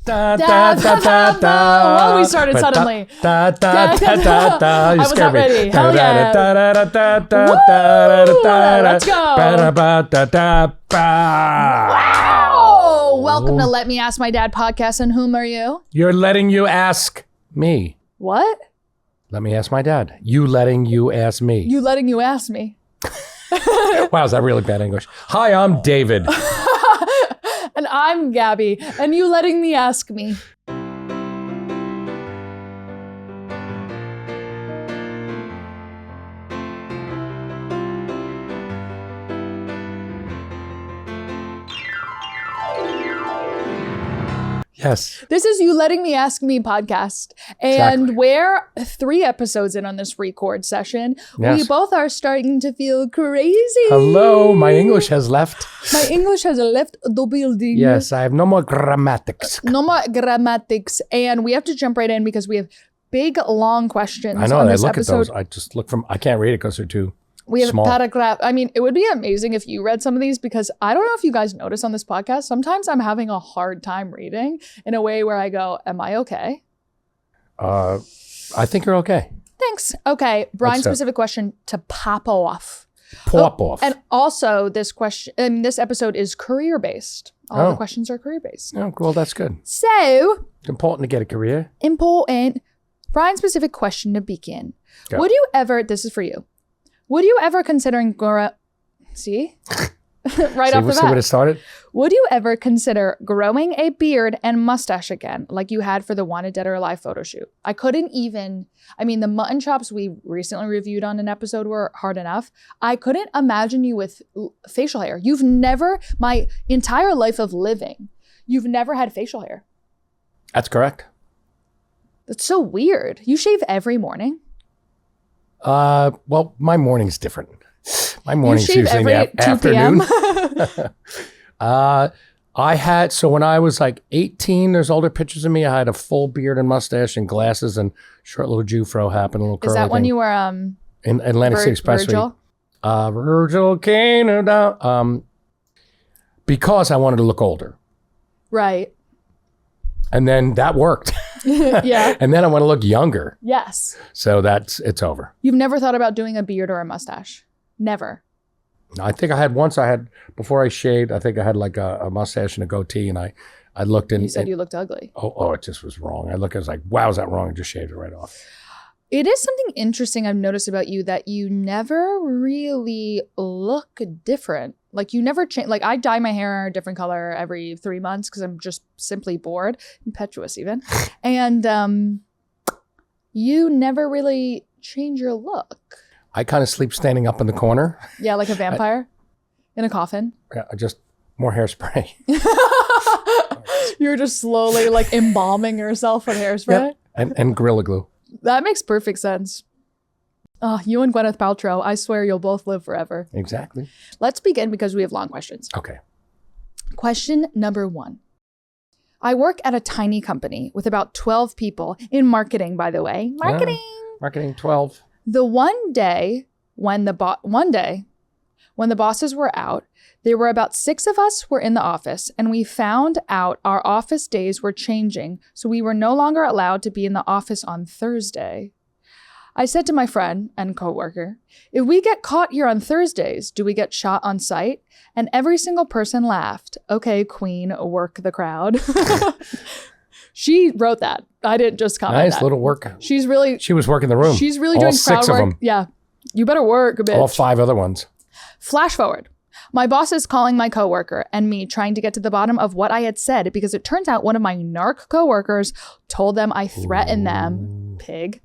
Da, da, da, da, da. Oh, we started suddenly. Da, da, da, da, da. You I was not ready. Hell yeah. Da, da, da, da, da, Woo! da, da, da, Let's go. da, da, da, da, da. Wow. Welcome to Let Me Ask My Dad podcast. And whom are you? You're letting you ask me. What? Let me ask my dad. You letting you ask me. You letting you ask me. Wow, is that really bad English? Hi, I'm David. And I'm Gabby. And you letting me ask me. Yes. This is You Letting Me Ask Me podcast. And Exactly. we're 3 episodes in on this record session. Yes. We both are starting to feel crazy. Hello, my English has left. My English has left the building. Yes, I have no more grammatics. No more grammatics. And we have to jump right in because we have big, long questions I know, on I this look episode. at those. I just look from, I can't read it because they're too We have small. a paragraph. I mean, it would be amazing if you read some of these because I don't know if you guys notice on this podcast, sometimes I'm having a hard time reading in a way where I go, am I okay? I think you're okay. Thanks. Okay. Brian, What's up? specific question to pop off. Pop off. And also this question, this episode is career-based. All the questions are career-based. Oh, well, that's good. So, It's important to get a career. important. Brian, specific question to begin. Go. Would you ever, this is for you. Would you ever consider see? Right off the See what bat. it started? Would you ever consider growing a beard and mustache again, like you had for the Wanted Dead or Alive photo shoot? I couldn't even, I mean, the mutton chops we recently reviewed on an episode were hard enough. I couldn't imagine you with facial hair. You've never, my entire life of living, you've never had facial hair. That's correct. That's so weird. You shave every morning? Well, my morning's different. My morning's shave usually in the every 2 afternoon. p.m.? I had, so when I was like 18, there's older pictures of me. I had a full beard and mustache and glasses and short little Jufro hat and a little curly Is that when thing. you were in Atlantic City Expressway? Virgil? Virgil came down. Because I wanted to look older. Right. And then that worked. Yeah. And then I want to look younger. Yes. So it's over. You've never thought about doing a beard or a mustache? Never. I think I had once, before I shaved, I think I had like a mustache and a goatee, and I looked in. You said you looked ugly. Oh, it just was wrong. I was like, wow, is that wrong? I just shaved it right off. It is something interesting I've noticed about you that you never really look different. Like you never change. Like I dye my hair a different color every 3 months because I'm just simply bored, impetuous even. And you never really change your look. I kind of sleep standing up in the corner. Yeah, like a vampire in a coffin. Yeah, just more hairspray. You're just slowly like embalming yourself with hairspray. Yep. And Gorilla Glue. That makes perfect sense. Oh, you and Gwyneth Paltrow, I swear you'll both live forever. Exactly. Let's begin because we have long questions. Okay. Question number 1. I work at a tiny company with about 12 people in marketing, by the way. Marketing. Marketing 12. The one day when the bosses were out, there were about 6 of us were in the office, and we found out our office days were changing, so we were no longer allowed to be in the office on Thursday. I said to my friend and coworker, if we get caught here on Thursdays, do we get shot on site? And every single person laughed. Okay, queen, work the crowd. She wrote that. I didn't just comment Nice that. little work. She was working the room. She's really All doing 6 crowd of work. them. Yeah. You better work, bitch. All 5 other ones. Flash forward. My boss is calling my coworker and me trying to get to the bottom of what I had said because it turns out one of my narc coworkers told them I threatened them. Pig.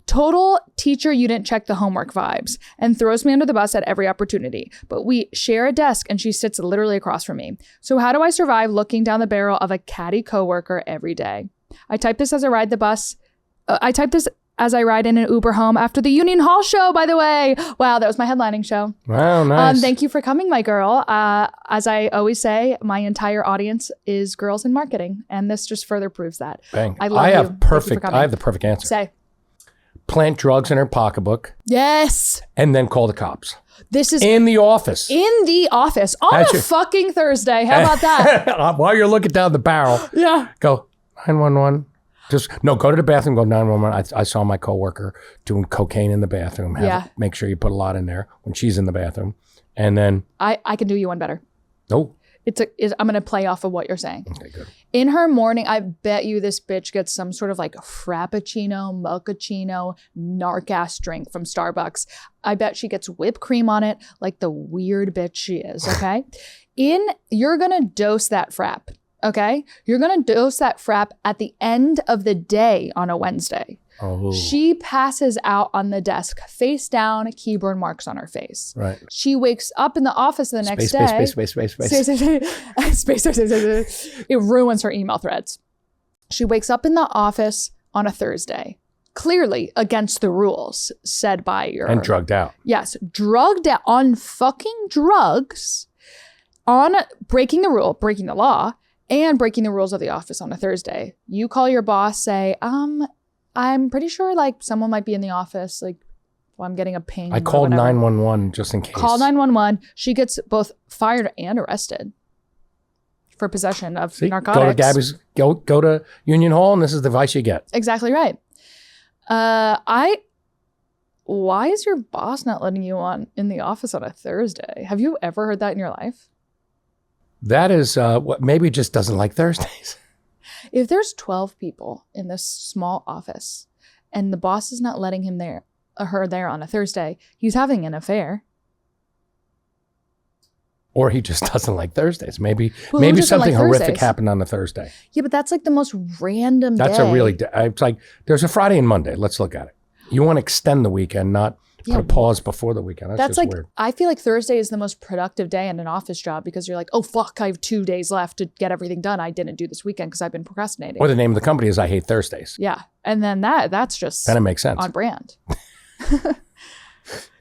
Total teacher you didn't check the homework vibes and throws me under the bus at every opportunity. But we share a desk and she sits literally across from me. So how do I survive looking down the barrel of a catty coworker every day? I type this as I ride the bus. As I ride in an Uber home after the Union Hall show, by the way. Wow, that was my headlining show. Wow, nice. Thank you for coming, my girl. As I always say, my entire audience is girls in marketing, and this just further proves that. Bang. I love you. have Thank you for coming. I have the perfect answer. Say. Plant drugs in her pocketbook Yes. and then call the cops. This is In the office. in the office on That's a your- fucking Thursday. How about that? While you're looking down the barrel, Yeah. go, 911. Go to the bathroom, go 911. I saw my coworker doing cocaine in the bathroom. Make sure you put a lot in there when she's in the bathroom. And then I can do you one better. No. I'm going to play off of what you're saying. Okay, good. In her morning, I bet you this bitch gets some sort of like frappuccino, mochaccino, narc-ass drink from Starbucks. I bet she gets whipped cream on it like the weird bitch she is, okay? You're going to dose that frap, okay? You're going to dose that frap at the end of the day on a Wednesday. Oh. She passes out on the desk, face down, keyboard marks on her face. Right. She wakes up in the office the next day. Space. It ruins her email threads. She wakes up in the office on a Thursday, clearly against the rules said by your... And drugged out. Yes, drugged out on fucking drugs, on breaking the law, and breaking the rules of the office on a Thursday. You call your boss, say, I'm pretty sure like someone might be in the office. Like, I'm getting a ping. I called 911 just in case. Call 911. She gets both fired and arrested for possession of narcotics. Go to Gabby's. Go to Union Hall, and this is the advice you get. Exactly right. Why is your boss not letting you in the office on a Thursday? Have you ever heard that in your life? That is what maybe just doesn't like Thursdays. If there's 12 people in this small office and the boss is not letting him there or her there on a Thursday, he's having an affair. Or he just doesn't like Thursdays. Maybe like something horrific Thursdays? happened on a Thursday. Yeah, but that's like the most random That's day. It's like there's a Friday and Monday. Let's look at it. You want to extend the weekend, not put a pause before the weekend. That's just like, weird. I feel like Thursday is the most productive day in an office job because you're like, oh, fuck, I have 2 days left to get everything done. I didn't do this weekend because I've been procrastinating. Or the name of the company is I Hate Thursdays. Yeah. And then that's just Then it makes sense. on brand.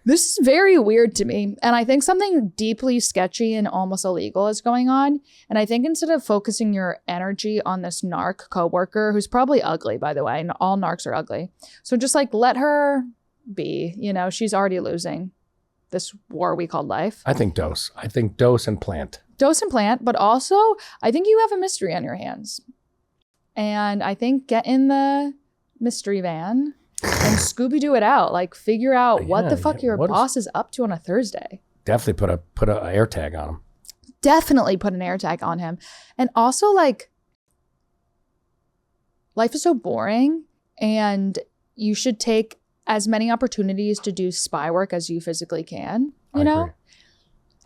This is very weird to me. And I think something deeply sketchy and almost illegal is going on. And I think instead of focusing your energy on this narc coworker, who's probably ugly, by the way, and all narcs are ugly. So just like let her be, she's already losing this war we call life. I think dose and plant. Dose and plant, but also I think you have a mystery on your hands. And I think get in the mystery van and Scooby-Doo it out. Like figure out what the fuck your boss is up to on a Thursday. Definitely put a air tag on him. Definitely put an air tag on him. And also like life is so boring and you should take as many opportunities to do spy work as you physically can, you know? Agree.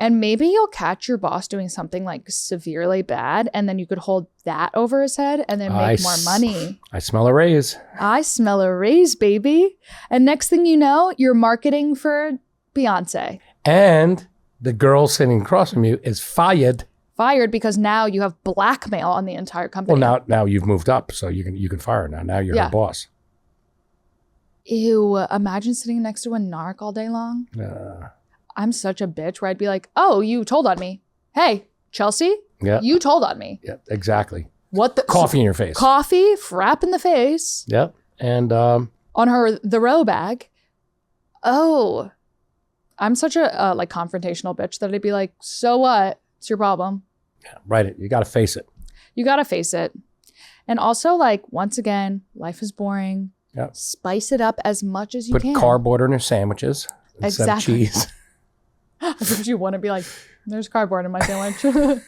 And maybe you'll catch your boss doing something like severely bad and then you could hold that over his head and then make more money. I smell a raise. I smell a raise, baby. And next thing you know, you're marketing for Beyonce. And the girl sitting across from you is fired. Fired because now you have blackmail on the entire company. Well, now you've moved up, so you can fire her now. Now you're her boss. Ew, imagine sitting next to a narc all day long. I'm such a bitch where I'd be like, oh, you told on me. Hey, Chelsea, you told on me. Yeah, exactly. What the? Coffee in your face. Coffee, frap in the face. Yep. And on the row bag. Oh, I'm such a like confrontational bitch that I'd be like, so what? It's your problem. Yeah, write. You got to face it. You got to face it. And also like, once again, life is boring. Yep. Spice it up as much as you can. Put cardboard in your sandwiches instead of cheese. Would you want to be like, there's cardboard in my sandwich?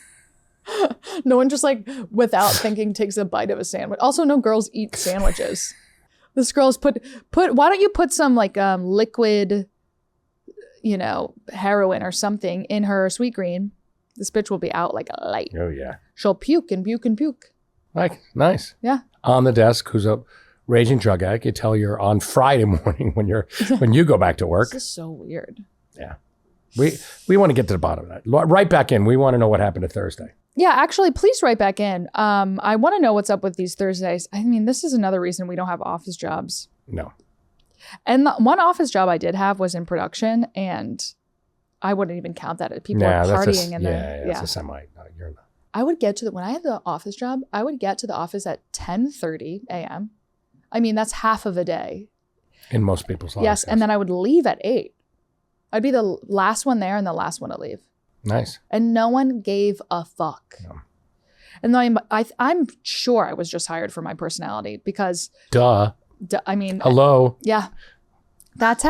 No one just like, without thinking, takes a bite of a sandwich. Also, no girls eat sandwiches. This girl's put, why don't you put some like liquid, heroin or something in her sweet green? This bitch will be out like a light. Oh, yeah. She'll puke and puke and puke. Like, nice. Yeah. On the desk, who's a raging drug addict. You tell you're on Friday morning when you go back to work. This is so weird. Yeah. We want to get to the bottom of that. Right back in. We want to know what happened to Thursday. Yeah, actually, please write back in. I want to know what's up with these Thursdays. I mean, this is another reason we don't have office jobs. No. And the one office job I did have was in production, and I wouldn't even count that. People are partying in there. That's a semi. No, you're not. I would get when I had the office job, I would get to the office at 10:30 a.m. I mean, that's half of a day. In most people's lives. Yes, and then I would leave at 8. I'd be the last one there and the last one to leave. Nice. And no one gave a fuck. No. And then I'm sure I was just hired for my personality because I mean, hello. Yeah. That's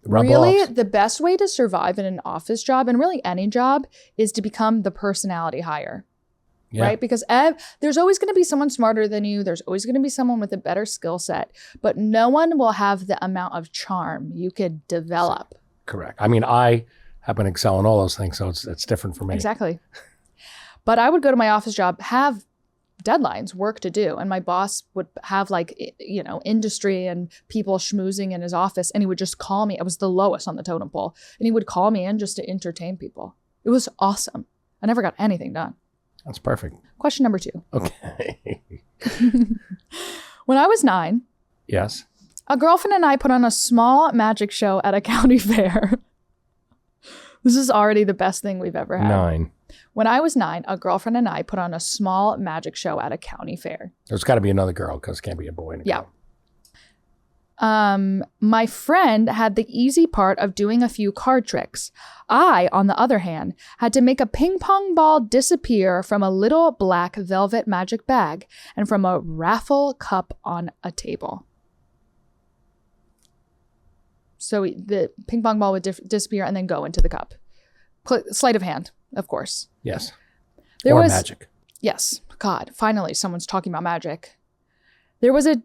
Rub really offs. the best way to survive in an office job and really any job is to become the personality hire. Yeah. Right? Because there's always going to be someone smarter than you. There's always going to be someone with a better skill set, but no one will have the amount of charm you could develop. Correct. I mean, I happen to excel in all those things, so it's different for me. Exactly. But I would go to my office job, have deadlines, work to do, and my boss would have like, you know, industry and people schmoozing in his office, and he would just call me. I was the lowest on the totem pole, and he would call me in just to entertain people. It was awesome. I never got anything done. That's perfect. Question number 2. Okay. When I was 9, Yes. a girlfriend and I put on a small magic show at a county fair. This is already the best thing we've ever had. 9. When I was 9, a girlfriend and I put on a small magic show at a county fair. There's got to be another girl because it can't be a boy and a girl. My friend had the easy part of doing a few card tricks. I, on the other hand, had to make a ping pong ball disappear from a little black velvet magic bag and from a raffle cup on a table. So the ping pong ball would disappear and then go into the cup. Sleight of hand, of course. Yes. There or was magic. Yes. God, finally someone's talking about magic. There was a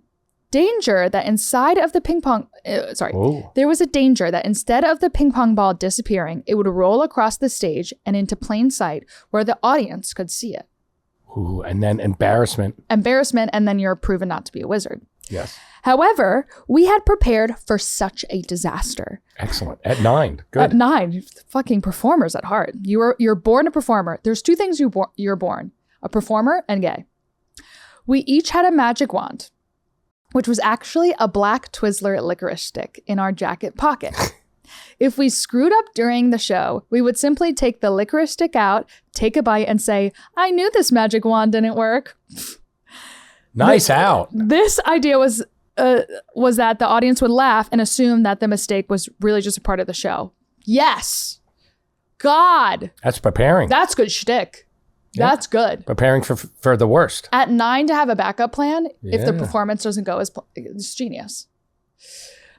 danger that inside of the ping pong, there was a danger that instead of the ping pong ball disappearing, it would roll across the stage and into plain sight where the audience could see it. Ooh, and then embarrassment. And then you're proven not to be a wizard. Yes. However, we had prepared for such a disaster. Excellent. At 9. Good. At 9, fucking performers at heart. You're born a performer. There's 2 things you're born, a performer and gay. We each had a magic wand, which was actually a black Twizzler licorice stick in our jacket pocket. If we screwed up during the show, we would simply take the licorice stick out, take a bite, and say, "I knew this magic wand didn't work." Nice out. This idea was that the audience would laugh and assume that the mistake was really just a part of the show. Yes. God. That's preparing. That's good shtick. Yeah. That's good. Preparing for the worst. At 9 to have a backup plan if the Yeah. performance doesn't go as it's genius.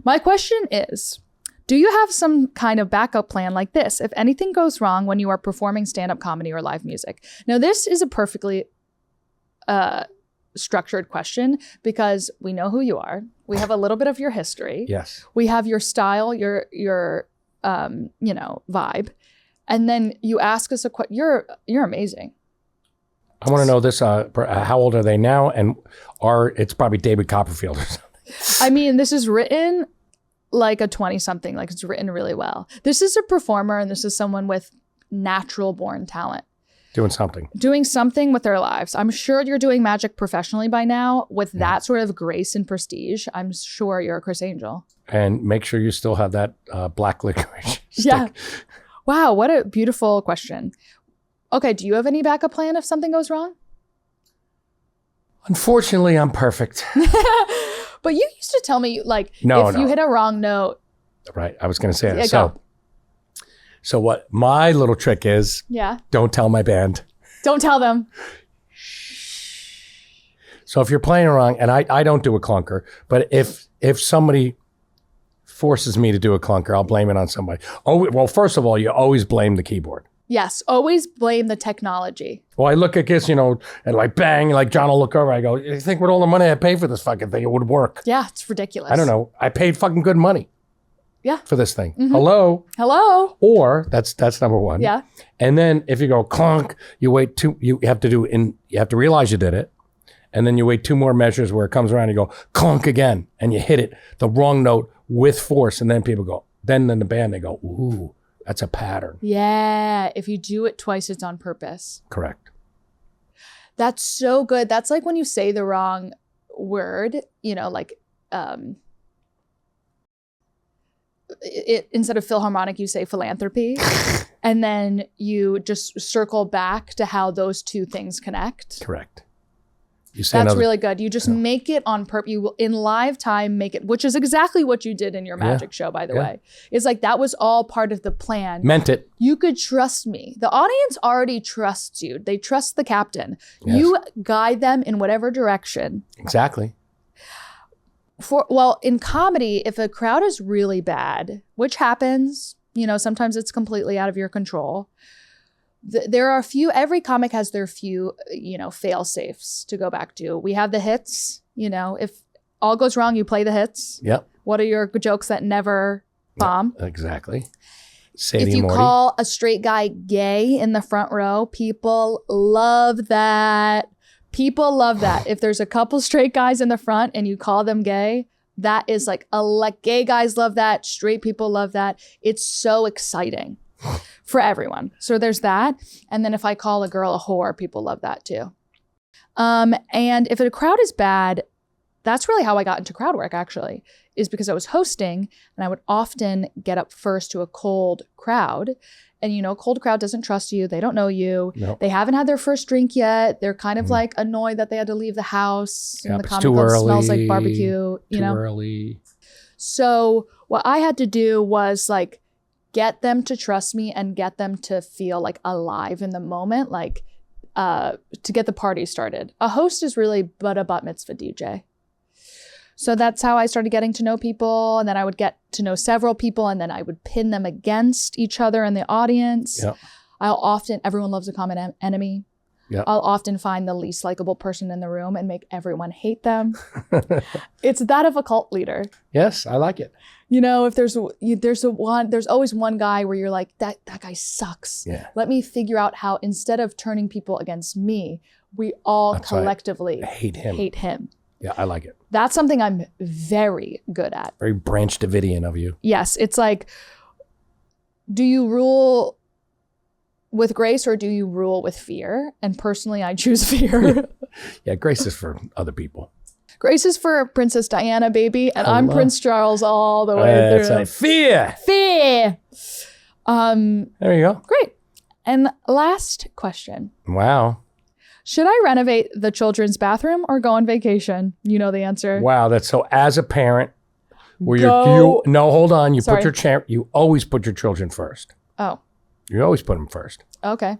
My question is, do you have some kind of backup plan like this if anything goes wrong when you are performing stand-up comedy or live music? Now, this is a perfectly structured question because we know who you are. We have a little bit of your history. Yes. We have your style, your vibe. And then you ask us a question. You're amazing. I want to know this. How old are they now? And it's probably David Copperfield or something. I mean, this is written like a 20-something. Like it's written really well. This is a performer, and this is someone with natural born talent. Doing something with their lives. I'm sure you're doing magic professionally by now with that sort of grace and prestige. I'm sure you're a Chris Angel. And make sure you still have that black licorice stick. Yeah. Wow, what a beautiful question. Okay, do you have any backup plan if something goes wrong? Unfortunately, I'm perfect. But you used to tell me, like, if you hit a wrong note. Right, I was going to say that. So what my little trick is, don't tell my band. Don't tell them. So if you're playing wrong, and I don't do a clunker, but if somebody forces me to do a clunker, I'll blame it on somebody. Oh, well, first of all, you always blame the keyboard. Yes, always blame the technology. Well, I look at this, and like bang, like John will look over. I go, you think with all the money I paid for this fucking thing, it would work? Yeah, it's ridiculous. I don't know. I paid fucking good money. Yeah. For this thing. Mm-hmm. Hello. Or that's number one. Yeah. And then if you go clunk, you wait you have to realize you did it. And then you wait 2 more measures where it comes around and you go clunk again and you hit it the wrong note with force. And then people go, then in the band, they go, ooh, that's a pattern. Yeah. If you do it twice, it's on purpose. Correct. That's so good. That's like when you say the wrong word, instead of Philharmonic, you say philanthropy. And then you just circle back to how those 2 things connect. Correct. You say That's really good. You just make it on purpose. You will, in live time, make it, which is exactly what you did in your magic show, by the way. It's like that was all part of the plan. Meant it. You could trust me. The audience already trusts you. They trust the captain. Yes. You guide them in whatever direction. Exactly. Well, in comedy, if a crowd is really bad, which happens, you know, sometimes it's completely out of your control. There are a few, every comic has their few, you know, fail safes to go back to. We have the hits, you know, if all goes wrong, you play the hits. Yep. What are your jokes that never bomb? Exactly. Sadie if you Morty. Call a straight guy gay in the front row, people love that. People love that. If there's a couple straight guys in the front and you call them gay, that is like gay guys love that. Straight people love that. It's so exciting for everyone. So there's that. And then if I call a girl a whore, people love that too. And if a crowd is bad, that's really how I got into crowd work, actually, is because I was hosting and I would often get up first to a cold crowd. And, you know, cold crowd doesn't trust you. They don't know you. Nope. They haven't had their first drink yet. They're kind of like annoyed that they had to leave the house. Yeah, and the it's comic too club early. Smells like barbecue. You know? Too early. So what I had to do was like get them to trust me and get them to feel like alive in the moment, like to get the party started. A host is really but a bat mitzvah DJ. So that's how I started getting to know people. And then I would get to know several people and then I would pin them against each other in the audience. Yep. Everyone loves a common enemy. Yep. I'll often find the least likable person in the room and make everyone hate them. It's that of a cult leader. Yes, I like it. You know, if there's always one guy where you're like, that guy sucks. Yeah. Let me figure out how, instead of turning people against me, we all collectively hate him. Yeah, I like it. That's something I'm very good at. Very Branch Davidian of you. Yes. It's like, do you rule with grace or do you rule with fear? And personally, I choose fear. Yeah, grace is for other people. Grace is for Princess Diana, baby. And I'm Prince Charles all the way through. That's right. Fear. Fear. There you go. Great. And last question. Wow. Should I renovate the children's bathroom or go on vacation? You know the answer. Wow, that's so. As a parent, where hold on. You always put your children first. Oh. You always put them first. Okay.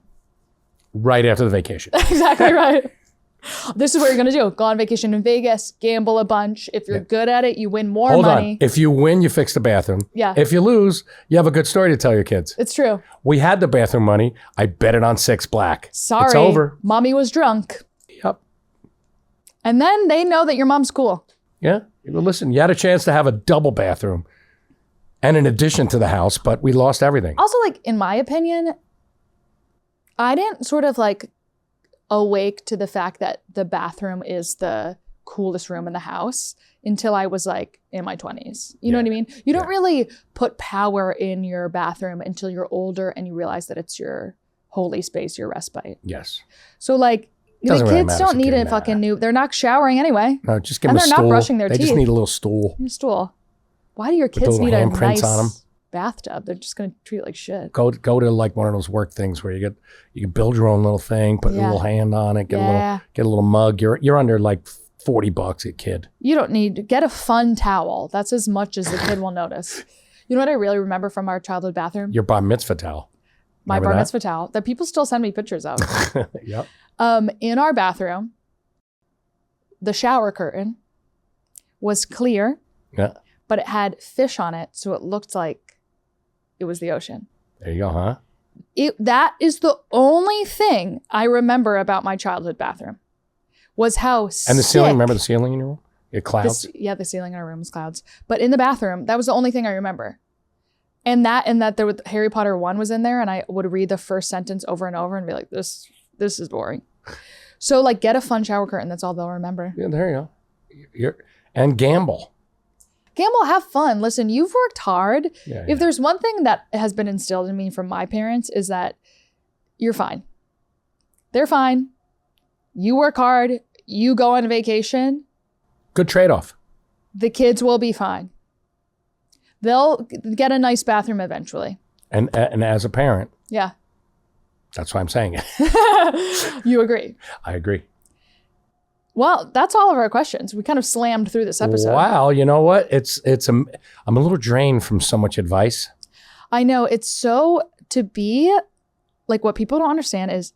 Right after the vacation. Exactly right. This is what you're gonna do. Go on vacation in Vegas, gamble a bunch. If you're good at it, you win more money. Hold on. If you win, you fix the bathroom. Yeah. If you lose, you have a good story to tell your kids. It's true. We had the bathroom money. I bet it on 6 black. Sorry. It's over. Mommy was drunk. Yep. And then they know that your mom's cool. Yeah. Well, listen, you had a chance to have a double bathroom and an addition to the house, but we lost everything. Also, like, in my opinion, I didn't sort of like awake to the fact that the bathroom is the coolest room in the house until I was like in my 20s. You know what I mean? You don't really put power in your bathroom until you're older and you realize that it's your holy space, your respite. Yes. So like, the kids don't need a fucking new, they're not showering anyway. No, just give them a stool. And they're not brushing their teeth. They just need a little stool. A stool. Why do your kids need a nice on them? bathtub? They're just going to treat it like shit. Go to like one of those work things where you can build your own little thing, put a little hand on it, get a little mug. You're under like $40 a kid. You don't need, get a fun towel. That's as much as the kid will notice. You know what I really remember from our childhood bathroom? Your bar mitzvah towel. My bar mitzvah towel that people still send me pictures of. Yep. In our bathroom, the shower curtain was clear. Yeah. But it had fish on it, so it looked like it was the ocean. There you go, huh? That is the only thing I remember about my childhood bathroom, was how And the ceiling, remember the ceiling in your room? Your clouds? The ceiling in our room was clouds. But in the bathroom, that was the only thing I remember. And that there was, Harry Potter 1 was in there, and I would read the first sentence over and over and be like, this is boring. So like, get a fun shower curtain. That's all they'll remember. Yeah, there you go. And gamble. Gamble, have fun. Listen, you've worked hard. Yeah, if there's one thing that has been instilled in me from my parents is that you're fine. They're fine. You work hard. You go on vacation. Good trade-off. The kids will be fine. They'll get a nice bathroom eventually. And as a parent. Yeah. That's why I'm saying it. You agree. I agree. Well, that's all of our questions. We kind of slammed through this episode. Wow. You know what? I'm a little drained from so much advice. I know. It's so to be like what people don't understand is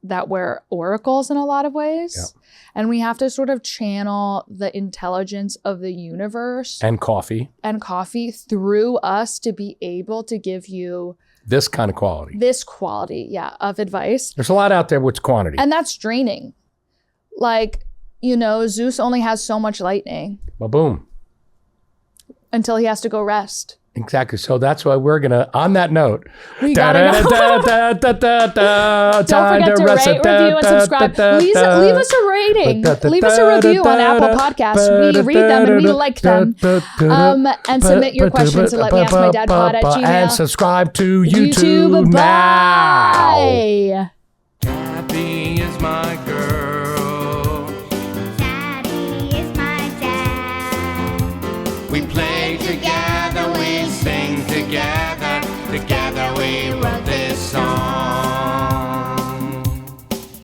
that we're oracles in a lot of ways. Yep. And we have to sort of channel the intelligence of the universe. And coffee through us to be able to give you this kind of quality. Of advice. There's a lot out there with quantity. And that's draining. Like, Zeus only has so much lightning. Well, boom. Until he has to go rest. Exactly. So that's why we're going to, on that note, we gotta go. Don't forget to rate, review, and subscribe. Leave us a rating. Leave us a review on Apple Podcasts. We read them and we like them. And submit your questions to letmeaskmydadpod@gmail.com. And subscribe to YouTube now. Bye.